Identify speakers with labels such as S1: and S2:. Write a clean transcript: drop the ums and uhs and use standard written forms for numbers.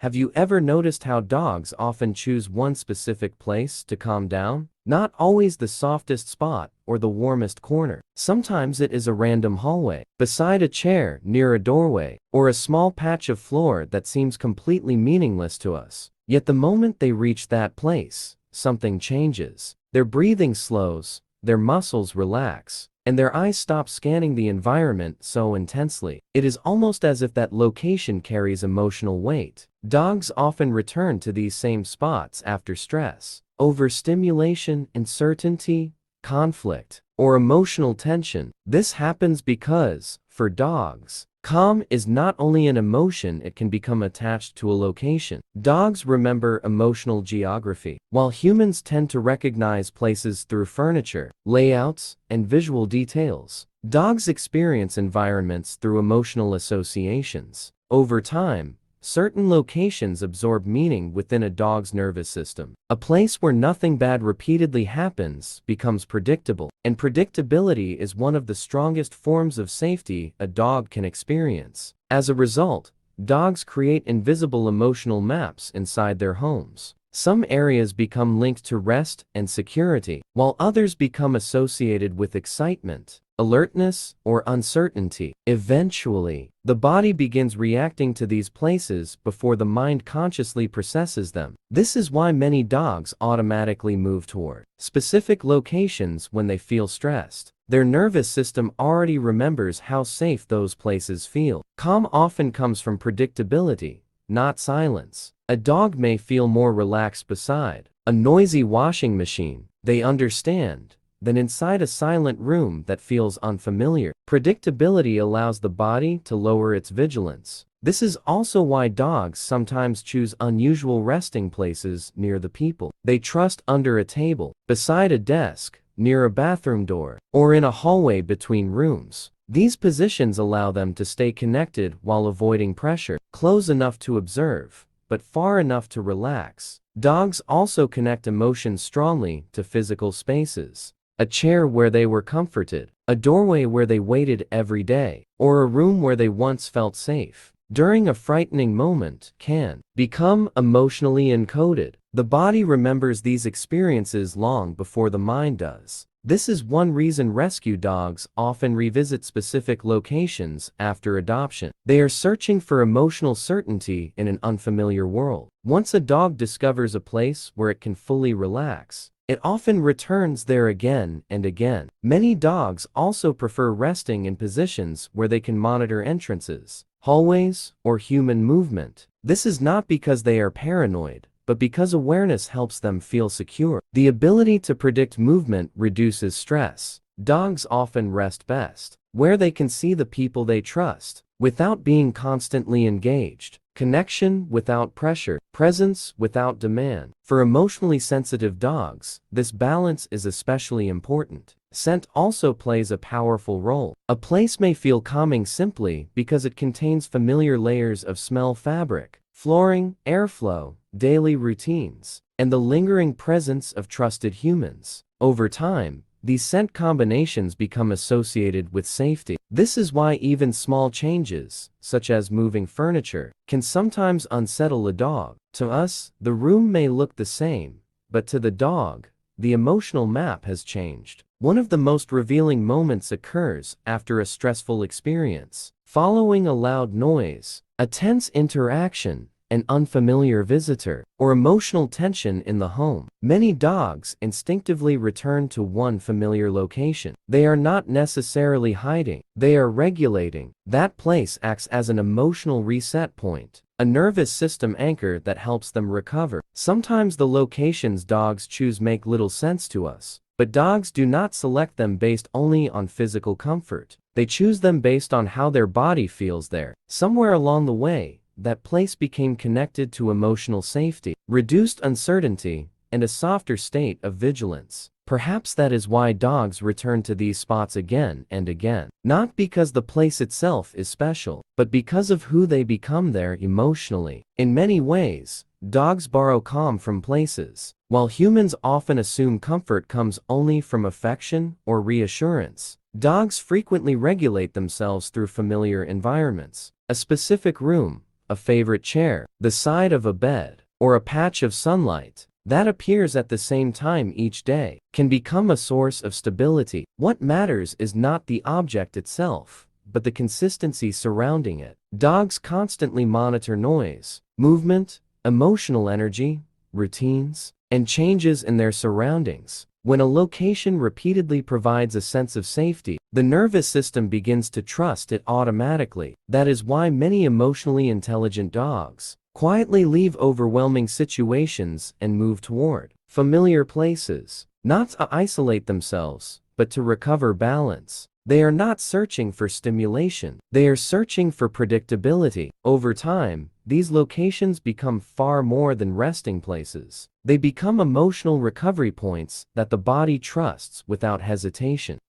S1: Have you ever noticed how dogs often choose one specific place to calm down? Not always the softest spot or the warmest corner. Sometimes it is a random hallway, beside a chair, near a doorway, or a small patch of floor that seems completely meaningless to us. Yet the moment they reach that place, something changes. Their breathing slows, their muscles relax, and their eyes stop scanning the environment so intensely. It is almost as if that location carries emotional weight. Dogs often return to these same spots after stress, overstimulation, uncertainty, conflict, or emotional tension. This happens because, for dogs, calm is not only an emotion, it can become attached to a location. Dogs remember emotional geography, while humans tend to recognize places through furniture, layouts, and visual details. Dogs experience environments through emotional associations. Over time, certain locations absorb meaning within a dog's nervous system. A place where nothing bad repeatedly happens becomes predictable, and predictability is one of the strongest forms of safety a dog can experience. As a result, dogs create invisible emotional maps inside their homes. Some areas become linked to rest and security, while others become associated with excitement, alertness, or uncertainty. Eventually, the body begins reacting to these places before the mind consciously processes them. This is why many dogs automatically move toward specific locations when they feel stressed. Their nervous system already remembers how safe those places feel. Calm often comes from predictability, not silence. A dog may feel more relaxed beside a noisy washing machine, they understand, than inside a silent room that feels unfamiliar. Predictability allows the body to lower its vigilance. This is also why dogs sometimes choose unusual resting places near the people they trust, under a table, beside a desk, near a bathroom door, or in a hallway between rooms. These positions allow them to stay connected while avoiding pressure, close enough to observe, but far enough to relax. Dogs also connect emotions strongly to physical spaces. A chair where they were comforted, a doorway where they waited every day, or a room where they once felt safe, during a frightening moment, can become emotionally encoded. The body remembers these experiences long before the mind does. This is one reason rescue dogs often revisit specific locations after adoption. They are searching for emotional certainty in an unfamiliar world. Once a dog discovers a place where it can fully relax, it often returns there again and again. Many dogs also prefer resting in positions where they can monitor entrances, hallways, or human movement. This is not because they are paranoid, but because awareness helps them feel secure. The ability to predict movement reduces stress. Dogs often rest best where they can see the people they trust, without being constantly engaged. Connection without pressure, presence without demand. For emotionally sensitive dogs, this balance is especially important. Scent also plays a powerful role. A place may feel calming simply because it contains familiar layers of smell, fabric, flooring, airflow, daily routines, and the lingering presence of trusted humans. Over time, these scent combinations become associated with safety. This is why even small changes, such as moving furniture, can sometimes unsettle a dog. To us, the room may look the same, but to the dog, the emotional map has changed. One of the most revealing moments occurs after a stressful experience. Following a loud noise, a tense interaction, an unfamiliar visitor, or emotional tension in the home, many dogs instinctively return to one familiar location. They are not necessarily hiding, they are regulating. That place acts as an emotional reset point, a nervous system anchor that helps them recover. Sometimes the locations dogs choose make little sense to us, but dogs do not select them based only on physical comfort. They choose them based on how their body feels there. Somewhere along the way, that place became connected to emotional safety, reduced uncertainty, and a softer state of vigilance. Perhaps that is why dogs return to these spots again and again. Not because the place itself is special, but because of who they become there emotionally. In many ways, dogs borrow calm from places, while humans often assume comfort comes only from affection or reassurance. Dogs frequently regulate themselves through familiar environments. A specific room, a favorite chair, the side of a bed, or a patch of sunlight that appears at the same time each day can become a source of stability. What matters is not the object itself, but the consistency surrounding it. Dogs constantly monitor noise, movement, emotional energy, routines, and changes in their surroundings. When a location repeatedly provides a sense of safety, the nervous system begins to trust it automatically. That is why many emotionally intelligent dogs quietly leave overwhelming situations and move toward familiar places, not to isolate themselves, but to recover balance. They are not searching for stimulation, they are searching for predictability. Over time, these locations become far more than resting places. They become emotional recovery points that the body trusts without hesitation.